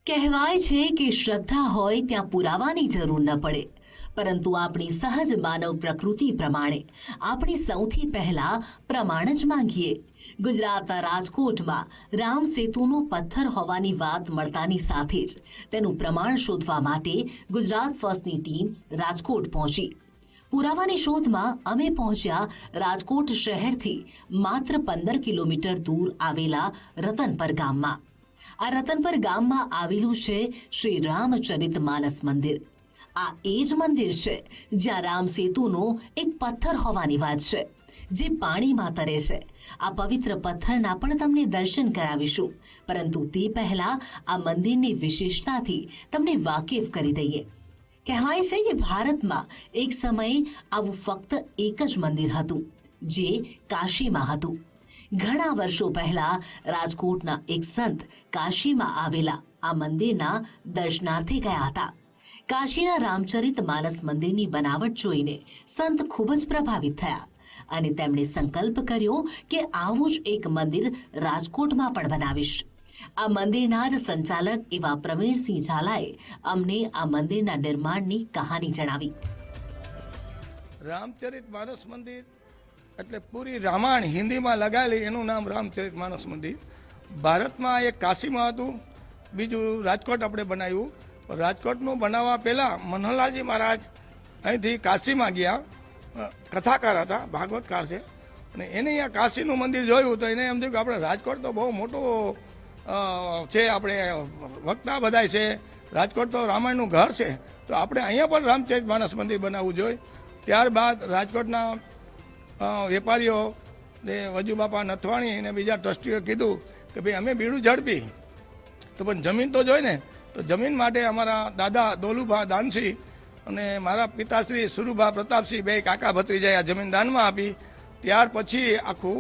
કહેવાય છે કે શ્રદ્ધા હોય ત્યાં પુરાવાની જરૂર ન પડે, પરંતુ આપણી સહજ માનવ પ્રકૃતિ પ્રમાણે આપણે સૌથી પહેલા પ્રમાણ જ માંગીએ. ગુજરાતના રાજકોટમાં રામ સેતુનો પથ્થર હોવાની વાત મળતાની સાથે જ તેનું પ્રમાણ શોધવા માટે ગુજરાત ફર્સ્ટની ટીમ રાજકોટ પહોંચી. પુરાવાની શોધમાં અમે પહોંચ્યા રાજકોટ શહેરથી માત્ર 15 કિલોમીટર દૂર આવેલા રતનપર ગામમાં. આ રતનપર ગામમાં આવેલું છે શ્રી રામચરિત માનસ મંદિર. આ એ જ મંદિર છે જ્યાં રામ સેતુનો એક પથ્થર હોવાની વાત છે, જે પાણીમાં તરે છે. આ પવિત્ર પથ્થરના પણ તમને દર્શન કરાવીશું, પરંતુ તે પહેલા આ મંદિરની વિશેષતાથી તમને વાકેફ કરી દઈએ. કહેવાય છે કે ભારતમાં એક સમયે આવું ફક્ત એક જ મંદિર હતું, જે કાશીમાં હતું. ઘણા વર્ષો પહેલા રાજકોટના એક સંત કાશીમાં આવેલા આ મંદિરના દર્શનાર્થે ગયા હતા. કાશીના રામચરિત માનસ મંદિરની બનાવટ જોઈને સંત ખૂબ જ પ્રભાવિત થયા અને તેમણે સંકલ્પ કર્યો કે આવું જ એક મંદિર રાજકોટમાં પણ બનાવીશ. આ મંદિરના જ સંચાલક એવા પ્રવીણસિંહ ઝાલાએ અમને આ મંદિરના નિર્માણની કહાની જણાવી. રામચરિત માનસ મંદિર એટલે પૂરી રામાયણ હિન્દીમાં લગાવેલી, એનું નામ રામચરિત માનસ મંદિર. ભારતમાં એક કાશીમાં હતું, બીજું રાજકોટ આપણે બનાવ્યું. રાજકોટનું બનાવવા પહેલાં મનોહરલાલજી મહારાજ અહીંથી કાશીમાં ગયા. કથાકાર હતા, ભાગવતકાર છે, અને એને અહીંયા કાશીનું મંદિર જોયું તો એને એમ થયું કે આપણે રાજકોટ તો બહુ મોટો છે, આપણે વક્તા બધાય છે, રાજકોટ તો રામાયણનું ઘર છે, તો આપણે અહીંયા પણ રામચરિત માનસ મંદિર બનાવવું જોઈએ. ત્યારબાદ રાજકોટના વેપારીઓ વજુબાપા નથવાણી અને બીજા ટ્રસ્ટીઓ કીધું કે ભાઈ અમે બીડું ઝડપી તો પણ જમીન તો જોઈ ને, તો જમીન માટે અમારા દાદા દોલુભા દાનસિંહ અને મારા પિતાશ્રી સુરુભા પ્રતાપસિંહ બે કાકા ભત્રીજાએ આ જમીન દાનમાં આપી. ત્યાર પછી આખું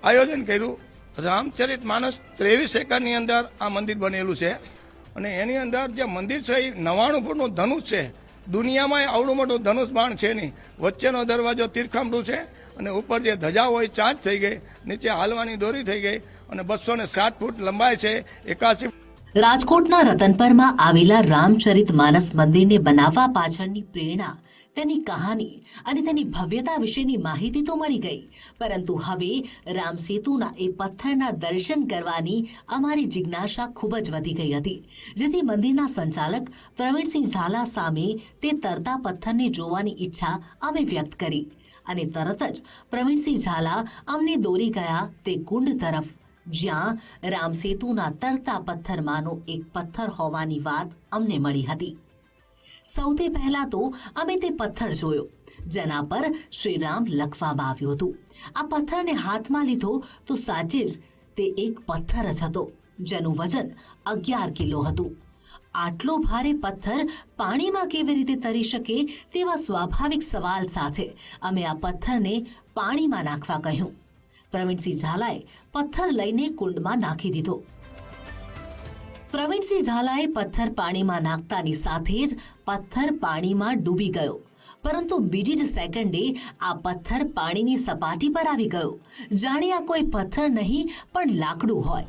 આયોજન કર્યું. રામચરિત માનસ 23 એકરની અંદર આ મંદિર બનેલું છે, અને એની અંદર જે મંદિર છે એ 99 ફૂટનું ધનુષ છે. દુનિયામાં આવડું મોટું ધનુષ બાણ છે નહીં. વચ્ચેનો દરવાજો તીરખામણું છે, અને ઉપર જે ધજા હોય ચાંચ થઈ ગઈ, નીચે હાલવાની દોરી થઈ ગઈ, અને 207 ફૂટ લંબાઈ છે. 81 રાજકોટના રતનપરમાં આવેલા રામચરિત માનસ મંદિરને બનાવવા પાછળની પ્રેરણા, તેની કહાની અને તેની ભવ્યતા વિશેની માહિતી તો મળી ગઈ, પરંતુ હવે રામ સેતુના એ પથ્થરના દર્શન કરવાની અમારી જિજ્ઞાસા ખૂબ જ વધી ગઈ હતી, જેથી મંદિરના સંચાલક પ્રવીણસિંહ ઝાલા સામે તે તરતા પથ્થરને જોવાની ઈચ્છા અમે વ્યક્ત કરી, અને તરત જ પ્રવીણસિંહ ઝાલા અમને દોરી ગયા તે કુંડ તરફ, જ્યાં રામ સેતુના તરતા પથ્થરમાંનો એક પથ્થર હોવાની વાત અમને મળી હતી. સૌથી પહેલા તો અમે તે પથ્થર જોયો, જેના પર શ્રીરામ લખવામાં આવ્યું હતું. આ પથ્થરને હાથમાં લીધો તો સાચે જ તે એક પથ્થર જ હતો, જેનું વજન 11 કિલો હતું. આટલો ભારે પથ્થર પાણીમાં કેવી રીતે તરી શકે તેવા સ્વાભાવિક સવાલ સાથે અમે આ પથ્થરને પાણીમાં નાખવા કહ્યું. પ્રવીણસિંહ ઝાલાએ પથ્થર લઈને કુંડમાં નાખી દીધો. પ્રવીણસિંહ ઝાલાએ પથ્થર પાણીમાં નાખતાની સાથે જ પથ્થર પાણીમાં ડૂબી ગયો, પરંતુ બીજી જ સેકન્ડે આ પથ્થર પાણીની સપાટી પર આવી ગયો, જાણે આ કોઈ પથ્થર નહીં પણ લાકડું હોય.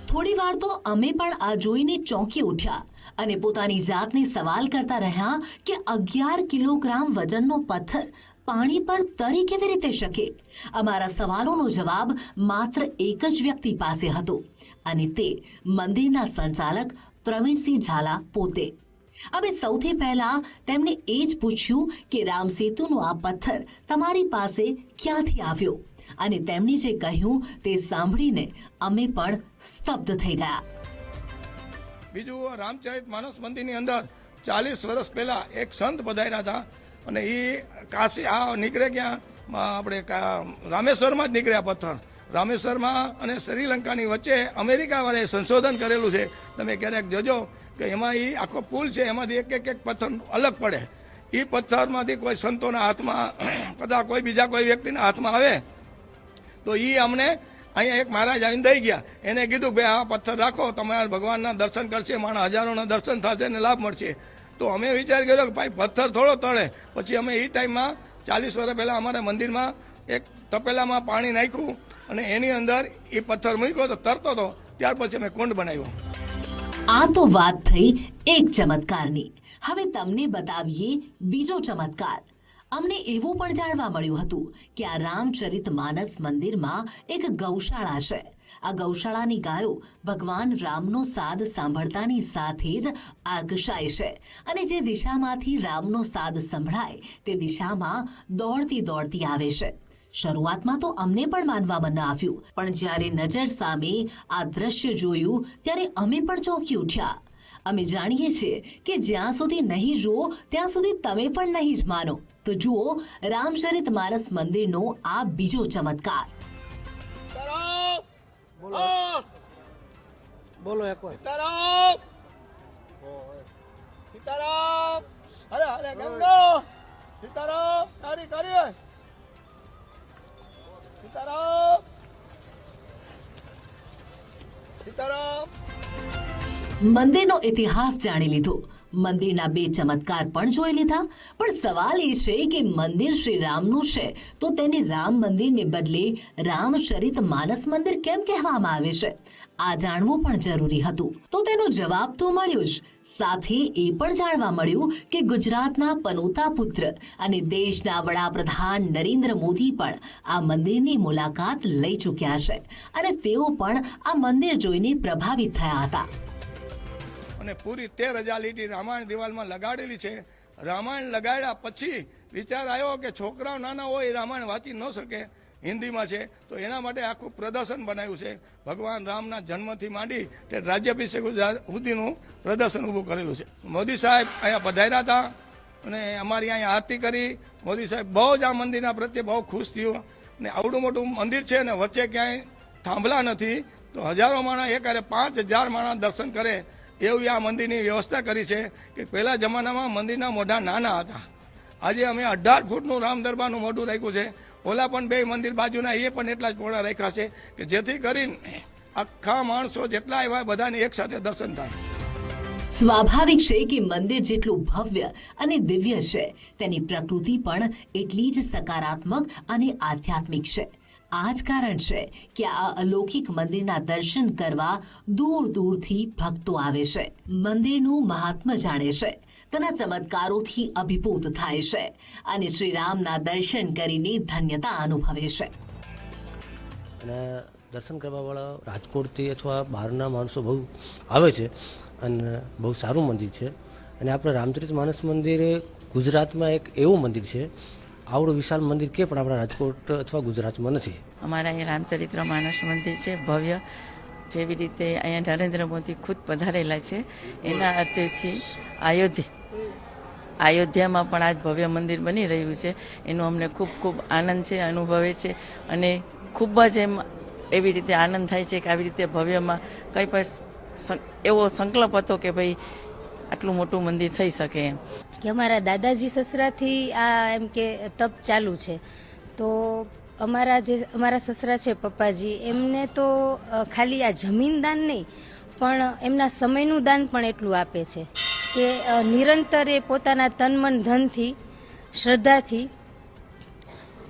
થોડી વાર તો અમે પણ આ જોઈને ચોંકી ઉઠ્યા અને પોતાની જાતને સવાલ કરતા રહ્યા કે 11 કિલોગ્રામ વજનનો પથ્થર પાણી પર તરી કેવી રીતે શકે? અમારા સવાલોનો જવાબ માત્ર એક જ વ્યક્તિ પાસે હતો, અને તે મંદિરના સંચાલક પ્રવીણસિંહ ઝાલા પોતે. અમે સૌથી પહેલા તેમને એ જ પૂછ્યું કે રામ સેતુનો આ પથ્થર તમારી પાસે ક્યાંથી આવ્યો, અને તેમણે જે કહ્યું તે સાંભળીને અમે પણ સ્તબ્ધ થઈ ગયા. બીજું, રામચરિત માનસ મંદિરની અંદર 40 વર્ષ પહેલા એક સંત પધાર્યા હતા, અને એ કાશી આ નીકળે ક્યાં, આપણે રામેશ્વરમાં જ નીકળ્યા પથ્થર. રામેશ્વરમાં અને શ્રીલંકાની વચ્ચે અમેરિકાવાળાએ સંશોધન કરેલું છે, તમે ક્યારેક જોજો કે એમાં એ આખો પુલ છે, એમાંથી એક પથ્થર અલગ પડે. એ પથ્થરમાંથી કોઈ સંતોના હાથમાં, કદાચ કોઈ બીજા કોઈ વ્યક્તિના હાથમાં આવે તો એ અમને અહીંયા એક મહારાજ આવીને દઈ ગયા. એને કીધું ભાઈ આ પથ્થર રાખો, તમારા ભગવાનના દર્શન કરશે, માણસ હજારોના દર્શન થશે અને લાભ મળશે. તો અમે વિચાર કર્યો કે ભાઈ પથ્થર થોડો તળે. પછી અમે એ ટાઈમમાં 40 વર્ષ પહેલાં અમારા મંદિરમાં એક તપેલામાં પાણી નાખ્યું અને એની અંદર એ પથ્થર મૂક્યો તો તરતો હતો. ત્યાર પછી અમે કુંડ બનાવ્યો. આ તો વાત થઈ એક ચમત્કારની. હવે તમને બતાવીએ બીજો ચમત્કાર. અમને એવું પણ જાણવા મળ્યું હતું કે આ રામચરિત માનસ મંદિરમાં એક ગૌશાળા છે. આ ગૌશાળાની ગાયો ભગવાન રામનો સાદ સાંભળતાની સાથે જ આકર્ષાય છે અને જે દિશામાંથી રામનો સાદ સંભળાય તે દિશામાં દોડતી દોડતી આવે છે. શરૂઆતમાં તો અમને પણ માનવામાં ન આવ્યું, પણ જ્યારે નજર સામે આ દ્રશ્ય જોયું ત્યારે અમે પણ ચોંકી ઉઠ્યા. અમે જાણીએ છીએ કે જ્યાં સુધી નહીં જુઓ ત્યાં સુધી તમે પણ નહીં જ માનો. તો જુઓ રામચરિત માનસ મંદિરનો આ બીજો ચમત્કાર. બોલો એકવાર. સીતારામ સીતારામ હરે હરે ગંગા સીતારામ તારી કરી સીતારામ સીતારામ. મંદિરનો ઇતિહાસ જાણી લીધો, મંદિરના બે ચમત્કાર પણ જોઈ લીધા. પણ સવાલ એ છે કે મંદિર શ્રી રામનું છે તો તેને રામ મંદિરને બદલે રામચરિત માનસ મંદિર કેમ કહેવામાં આવે છે? આ જાણવું પણ જરૂરી હતું. તો તેનો જવાબ તો મળ્યો જ. સાથે એ પણ જાણવા મળ્યું કે ગુજરાતના પનોતા પુત્ર અને દેશના વડાપ્રધાન નરેન્દ્ર મોદી પણ આ મંદિરની મુલાકાત લઈ ચૂક્યા છે અને તેઓ પણ આ મંદિર જોઈને પ્રભાવિત થયા હતા. અને પૂરી 13,000 લીટી રામાયણ દિવાલમાં લગાડેલી છે. રામાયણ લગાડ્યા પછી વિચાર આવ્યો કે છોકરાઓ નાના હોય એ રામાયણ વાંચી ન શકે, હિન્દીમાં છે, તો એના માટે આખું પ્રદર્શન બનાવ્યું છે. ભગવાન રામના જન્મથી માંડી તે રાજ્યાભિષેક સુધીનું પ્રદર્શન ઊભું કરેલું છે. મોદી સાહેબ અહીંયા પધાર્યા હતા અને અમારી અહીંયા આરતી કરી. મોદી સાહેબ બહુ જ આ મંદિરના પ્રત્યે બહુ ખુશ થયો. ને આવડું મોટું મંદિર છે ને વચ્ચે ક્યાંય થાંભલા નથી, તો હજારો માણસ એક હારે 5,000 માણસ દર્શન કરે એવી આ મંદિરની વ્યવસ્થા કરી છે. કે પહેલા જમાનામાં મંદિરના મોઢા નાના હતા. આજે અમે 18 ફૂટનું રામ દરબારનું મોઢું રાખ્યું છે. ઓલા પણ બે મંદિર બાજુના એ પણ એટલા જ પહોળા રાખ્યા છે કે જેથી કરીને આખા માણસો જેટલા આવ્યા બધાને એક સાથે દર્શન થાય. સ્વાભાવિક છે કે મંદિર જેટલું ભવ્ય અને દિવ્ય છે તેની પ્રકૃતિ પણ એટલી જ સકારાત્મક અને આધ્યાત્મિક છે. આ જ કારણ છે કે આ અલૌકિક મંદિરના દર્શન કરવા દૂર દૂરથી ભક્તો આવે છે. મંદિરનું મહાત્મ્ય જાણે છે, તેના ચમત્કારોથી અભિભૂત થાય છે અને શ્રી રામના દર્શન કરીને ધન્યતા અનુભવે છે. અને દર્શન કરવાવાળા રાજકોટથી અથવા બહારના માણસો બહુ આવે છે અને બહુ સારું મંદિર છે. અને આપણે રામચરિત માનસ મંદિર ગુજરાતમાં એક એવું મંદિર છે, આવડું વિશાળ મંદિર કે પણ આપણા રાજકોટ અથવા ગુજરાતમાં નથી. અમારા અહીંયા રામચરિત્ર માનસ મંદિર છે ભવ્ય, જેવી રીતે અહીંયા નરેન્દ્ર મોદી ખુદ પધારેલા છે એના અર્થેથી અયોધ્યામાં પણ આજ ભવ્ય મંદિર બની રહ્યું છે. એનો અમને ખૂબ ખૂબ આનંદ છે, અનુભવે છે અને ખૂબ જ એવી રીતે આનંદ થાય છે કે આવી રીતે ભવ્યમાં કંઈ પણ એવો સંકલ્પ હતો કે ભાઈ આટલું મોટું મંદિર થઈ શકે એમ. કે અમારા દાદાજી સસરાથી આ એમ કે તપ ચાલુ છે, તો અમારા સસરા છે પપ્પાજી, એમને તો ખાલી આ જમીન દાન નહીં પણ એમના સમયનું દાન પણ એટલું આપે છે કે નિરંતર એ પોતાના તન મન ધનથી શ્રદ્ધાથી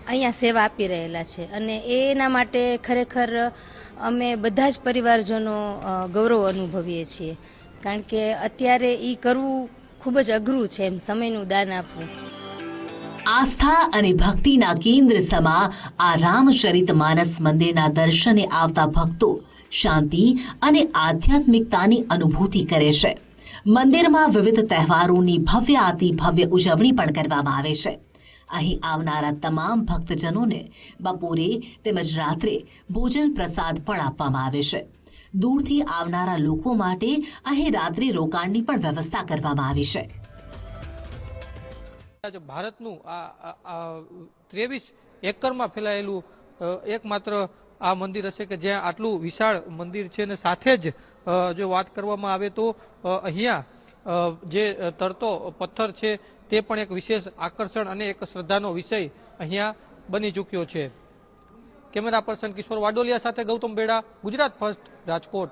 અહીંયા સેવા આપી રહેલા છે. અને એના માટે ખરેખર અમે બધા જ પરિવારજનો ગૌરવ અનુભવીએ છીએ, કારણ કે અત્યારે એ કરવું ખૂબ જ અઘરું છે, એમ સમયનું દાન આપવું. આસ્થા અને ભક્તિના કેન્દ્ર સમા આ રામચરિત માનસ મંદિરના દર્શને આવતા ભક્તો શાંતિ અને આધ્યાત્મિકતાની અનુભૂતિ કરે છે. મંદિરમાં વિવિધ તહેવારોની ભવ્ય અતિ ભવ્ય ઉજવણી પણ કરવામાં આવે છે. અહીં આવનારા તમામ ભક્તજનોને બપોરે તેમજ રાત્રે ભોજન પ્રસાદ પણ આપવામાં આવે છે. દૂરથી આવનારા લોકો માટે અહીં રાત્રિ રોકાણની પણ વ્યવસ્થા કરવામાં આવી છે. ભારતનું આ 23 એકરમાં ફેલાયેલું એકમાત્ર આ મંદિર હશે કે જ્યાં આટલું વિશાળ મંદિર છે. અને સાથે જ જો વાત કરવામાં આવે તો અહીંયા જે તરતો પથ્થર છે તે પણ એક વિશેષ આકર્ષણ અને એક શ્રદ્ધાનો વિષય અહીંયા બની ચૂક્યો છે. કેમેરા પર્સન કિશોર વાડોલિયા સાથે ગૌતમ બેડા, ગુજરાત ફર્સ્ટ, રાજકોટ.